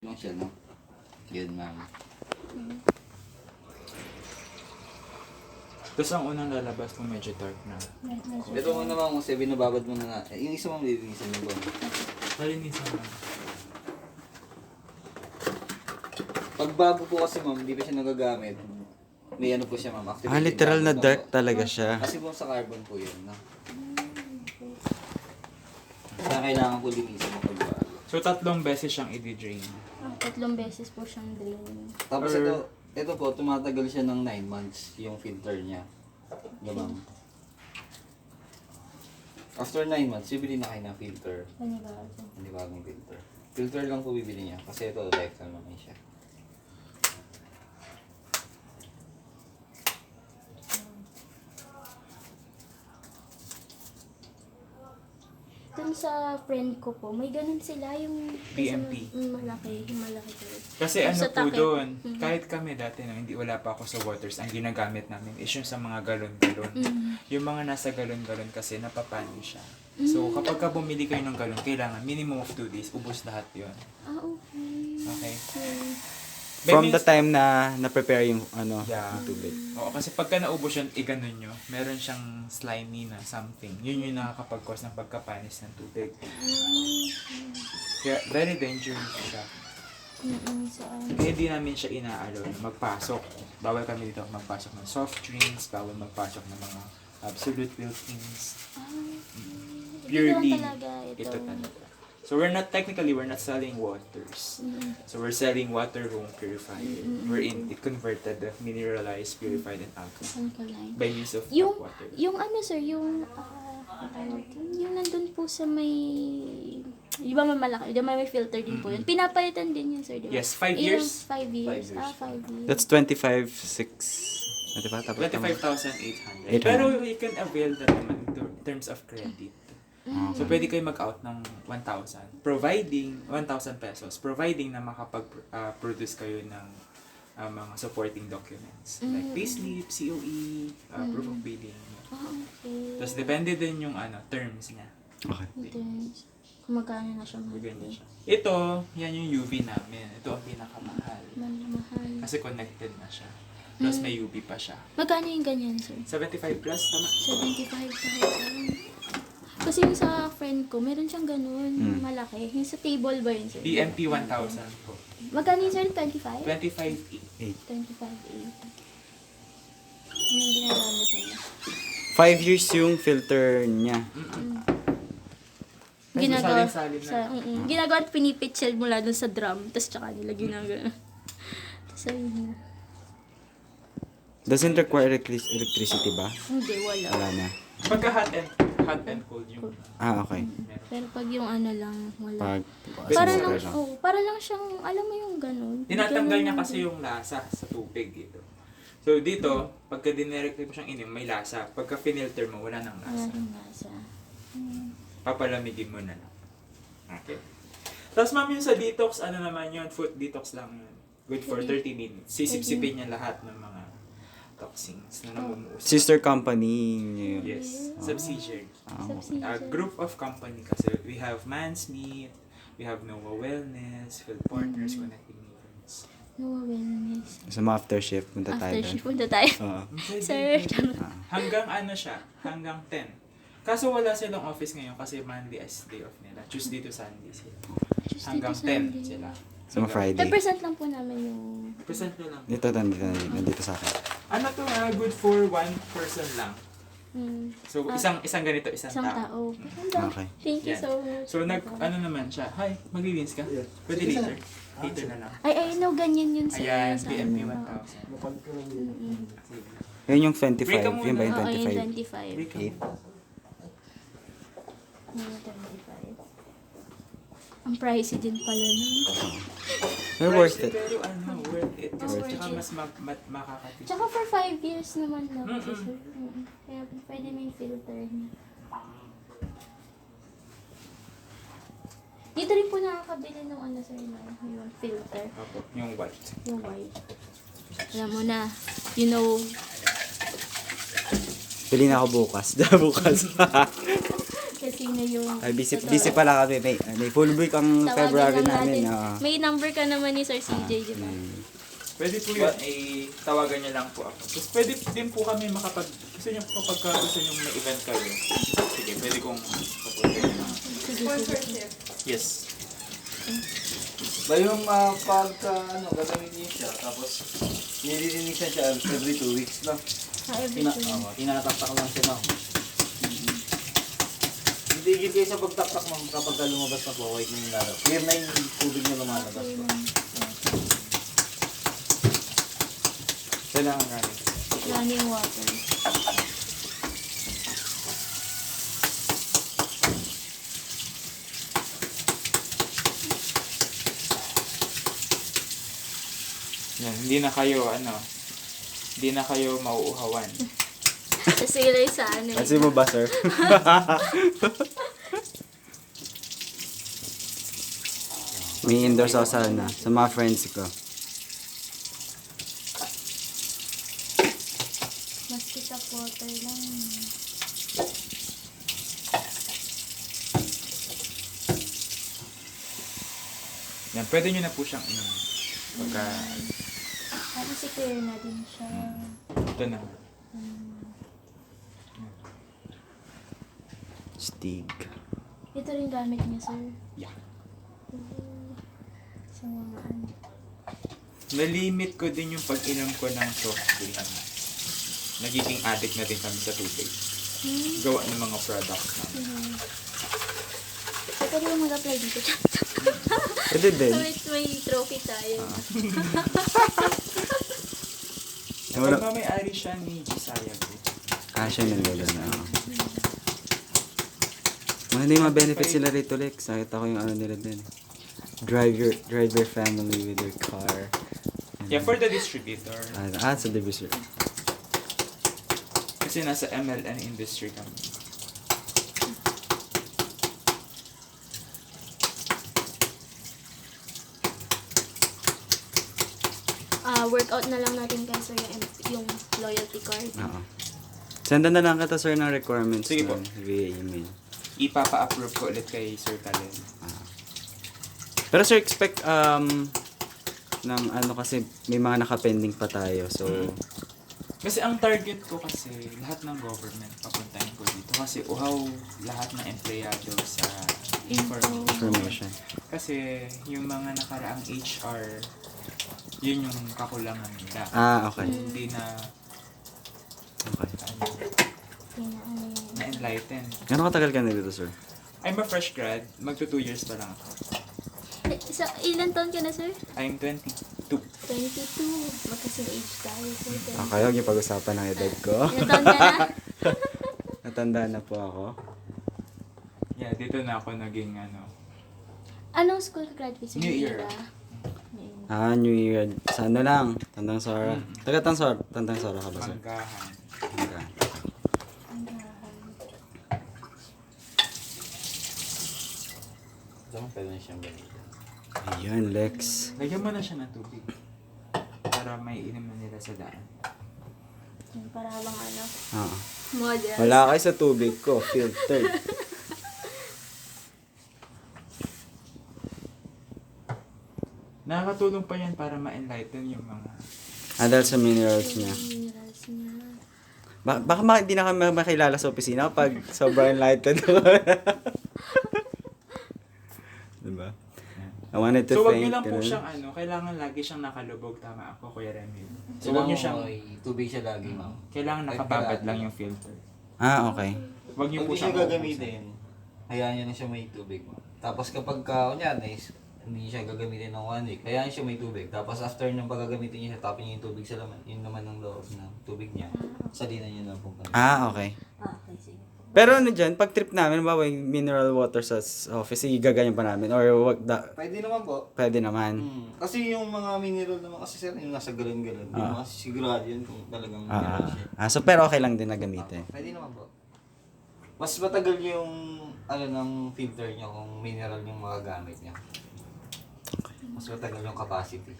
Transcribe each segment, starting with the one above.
Lang siya, no? Yun, ma'am. Tapos ang unang lalabas mo medyo dark na. Ito muna ma'am, kasi binababad mo na nga. Yung isa ma'am, lilinisan mo ba? Kalinisan mo. Pag bago po kasi ma'am, hindi pa siya nagagamit. May ano po siya ma'am. Literal na dark talaga siya. Kasi po sa carbon po yun, no? Kaya kailangan po linisan mo pag bago. So, 3 beses siyang i-drain. 3 beses po siyang drain. Tapos ito po, tumatagal siya ng 9 months yung filter niya. Diba ma'am? After 9 months, bibili na kayo ng filter. Panibago. Hindi bagong filter. Filter lang po bibili niya kasi ito lifetime naman siya. Dun sa friend ko po, may ganun sila yung PMP. Malaki, yung malaki po. Kasi Yung ano sa po takip. doon, kahit kami dati, no, hindi wala pa ako sa waters, ang ginagamit namin is yung sa mga galon-galon. Yung mga nasa galon-galon kasi napapano siya. So, kapag ka bumili kayo ng galon, kailangan minimum of 2 days, ubos lahat yun. Okay. Okay? So, From the time na na-prepare yung Yeah. yung tubig. Oo, kasi pagka naubos yun, iganon nyo, meron siyang slimy na something. Yun yung nakakapag-cause ng pagkapanis ng tubig. Kaya, very dangerous siya. so, Kaya di namin siya inaalo na magpasok. Bawal kami dito magpasok ng soft drinks, bawal magpasok ng mga absolute milk things. Purely, ito lang talaga ito talaga. So we're not selling waters. So we're selling water room purifier. Wherein it converted the mineralized, purified, and alkaline alkaline. by use of Yung, tap water. yung ano sir, yung, yung nandun po sa may, di ba malaki, di ba may filter din po yun? Pinapalitan din yun sir, di ba? Yes, 5 years. 5 years. 5 years. 5 years. That's 25,600. Di ba? Tapos 25,800. Pero you can avail that naman in terms of credit. So, pwede kayo mag-out ng 1,000. Providing, 1,000 pesos. Providing na makapag-produce kayo ng mga supporting documents. Like payslip, COE, proof of billing. Okay. Tapos, depende din yung terms niya. Okay. Terms. Kung magkano na siya Ganyan siya. Ito, yan yung UV namin. Ito ang pinakamahal. mahal. Kasi connected na siya. Tapos, may UV pa siya. Magkano yung ganyan sir? 75 plus, tama? 75,000. Kasi yung sa friend ko, meron siyang ganun, malaki. Yung sa table ba yun, sir? DMP 1,000 po. Magkano yun, sir? 25? 25 25,800. Yun yung ginagamit nila. 5 years yung filter niya. Ginagawa, saling-salin na. ginagawa at pinipitchel mula dun sa drum, tapos tsaka nila ginagawa. Tapos ayun na. Doesn't require electricity ba? Hindi, wala. Wala na. Pagka hot and cold yung Okay. meron. Pero pag yung ano lang, wala. Pag Para filter lang, para lang siyang, alam mo yung ganun. Tinatanggal Ganun niya lang kasi din. yung lasa sa tubig dito. So dito, pagka dinirect mo siyang inom, may lasa. Pagka finilter mo, wala nang Wala lasa. rin lasa. Papalamigin mo na lang. Okay. Tapos ma'am yung sa detox, ano naman yun? Foot detox lang yun. Good for 30 minutes. Sisip-sipin niya lahat ng mga toxins na namumuusap. sister company niyo. Yes, subsidiary. Subsidiary. A group of company kasi. We have Mansmeet, we have Nova Wellness, Field Partners, Connecting Neighbors. No wellness. Sa mga after shift, punta tayo After doon. shift, punta tayo. Oo. Sir, Hanggang ano siya, hanggang 10. Kaso wala silang office ngayon kasi Monday is day off nila. Tuesday to Sunday sila. Hanggang 10 sila. Sa mga Friday. 10% lang po namin yung... Present nyo lang. Dito, nandito sa akin. Ano to good for one person lang. So isang ganito, isang Isang tao. tao. Okay. Thank you Yan. so much. So ano naman siya. Hi, maglilinis ka? Pwede later. Later na lang. Ay, no, ganyan yun sir. Ayan, Sa BMP ano. 1,000. Yun yung 25. Break ka muna. Yun ba yung Oo, yung 25? 25. Okay. Yung 25. Ang pricey din pala nun. Pero worth it. Pero worth it. Kasi Worth tsaka it. mas makakatipid. Tsaka for 5 years naman lang. Mm-mm. Sir. Kaya pwede may filter niya. Dito rin po nakakabili ng ano sir, yung filter. Opo, yung white. Yung white. Alam mo na, you know, Pili na ako bukas. Bukas. kasi niya yung... Ay, busy, totoo. busy pala kami. May full week ang Tawagan February lang namin. natin. Oo. May number ka naman ni Sir CJ, di ba? Pwede po yun, tawagan niyo lang po ako. Tapos pwede din po kami gusto niyo po kapag gusto niyo may event kayo. Sige, pwede kong papuntahin na. Sige. Yes. Ba yung pagka gagamitin niya siya, tapos nililinis siya every 2 weeks lang. Everything. Tinataktak lang siya, ma'am. Hindi kayo sa pagtaktak, ma'am, kapag lumabas na po, wait na yung lalabas. Clear na yung tubig na lumalabas Okay, po. ma'am. Kailangan natin. Running water. Yan, hindi na kayo mauuhawan. Silay sa ano Kasi mo ba, sir? May endorse ako sa mga friends ko. Maski sa water lang. Yan, pwede nyo na po siyang inom. Pagka, Para si clear na din siya. ito na. Stig. Ito rin gamit niya, sir. Yeah. Sa mga ano. Na-limit ko din yung pag-inom ko ng soft drink. Nagiging addict na din kami sa tubig. Gawa ng mga products namin. Ito rin yung mag-apply dito. Pwede din. So, may trophy tayo. Kapag may-ari siya ni Josiah Group. Siya yung lolo na. Hindi mga benefits sila rito, Lex. Nakita ko yung ano nila din. Drive your family with your car. Yeah, for the distributor. Sa divisor. Kasi nasa MLN industry kami. Workout na lang natin kay sir yung loyalty card. Oo. Sendan na lang kita, sir, ng requirements Sige po. nun via email. Ipapa-approve ko ulit kay Sir Talen. Pero sir, expect ng ano kasi may mga nakapending pa tayo. So, Kasi ang target ko kasi lahat ng government papuntahin ko dito kasi uhaw lahat ng empleyado sa information. information. Kasi yung mga nakaraang HR, yun yung kakulangan nila. Okay. Hindi na Okay. na-enlighten. Gano'ng katagal ka na dito, sir? I'm a fresh grad. Magto 2 years pa lang ako. So, ilan taon ka na, sir? I'm 22. 22. Magkasing age tayo, sir. Okay, huwag niyo pag-usapan ng edad ko. Ilan taon ka na? Natanda na po ako. Yeah, dito na ako naging Anong school ka graduate, sir? New Year. New Year. Sa ano lang? Tandang Sora. Tandang Sora ka ba, sir? Manggahan. Okay. Diyan pwede na siyang ganito. Ayun, Lex. Lagyan mo na siya ng tubig. Para may inom na nila sa daan. Para habang ano, Oo. model. Wala kayo sa tubig ko. Filtered. Nakakatulong pa yan para ma-enlighten yung mga... Dahil sa minerals niya. Minerals niya. Baka hindi na kami makilala sa opisina kapag sobrang enlightened. Diba? I wanted to So, wag thank... niyo lang po siyang kailangan lagi siyang nakalubog. Tama ako, Kuya Remy. So, wag niyo siyang... tubig siya lagi, ma'am. Kailangan nakababad lang yung filter. Okay. Wag niyo Pag po di siya siyang gagamitin, hayaan niyo na siya may tubig, ma'am. Tapos kapag kunyari, hindi siya gagamitin ng 1 week, hayaan siya may tubig. Tapos after nung paggagamitin niya, tapin niya yung tubig sa laman. Yun naman ang loob ng tubig niya. Salinan niya na po. Okay. Okay, sige. Pero dyan, pag trip namin, bawa yung mineral water sa office, igaganyan pa namin. Or Pwede naman po. pwede naman. Kasi yung mga mineral naman kasi sir, yung nasa galon-galon. Hindi mo kasi sigurado yun kung talagang mineral siya. So, pero okay lang din na gamitin. Pwede naman po. Mas matagal yung ng filter niya kung mineral yung magagamit niya. Mas matagal yung capacity.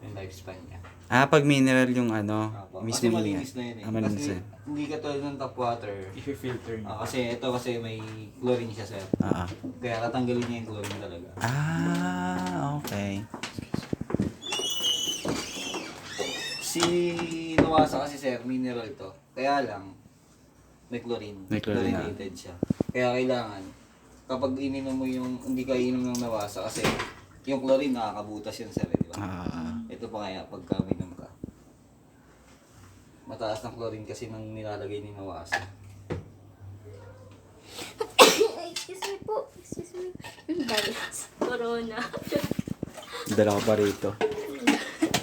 yung lifespan niya. Pag mineral yung ano, Apo. mismo Kasi malinis na yun eh. malinis Kasi na. hindi katulad ng tap water. I-filter niyo. Kasi ito kasi may chlorine siya sir. Ah, Kaya tatanggalin niya yung chlorine talaga. okay. Si Nawasa kasi sir, mineral to. Kaya lang, may chlorine. May chlorine na. Chlorinated siya. Kaya kailangan, kapag ininom mo yung, hindi ka inom ng Nawasa kasi yung chlorine nakakabutas yun sir, di ba? Ito pa kaya pagka minom ka. Mataas ng chlorine kasi nang nilalagay ni Nawasa. Excuse me po. Excuse me. Virus. Corona. Dala ko pa rito.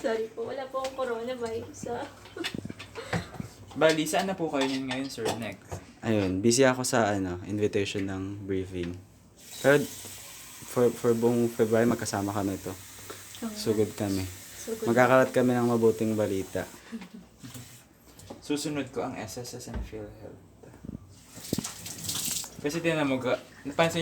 Sorry po. Wala po akong coronavirus Bali, saan na po kayo yun ngayon, sir? Next. Ayun, busy ako sa invitation ng briefing. Pero for buong February magkasama kami ito. Sugod kami. Magkakalat kami ng mabuting balita. Susunod ko ang SSS and PhilHealth. Kasi tinan mo, napansin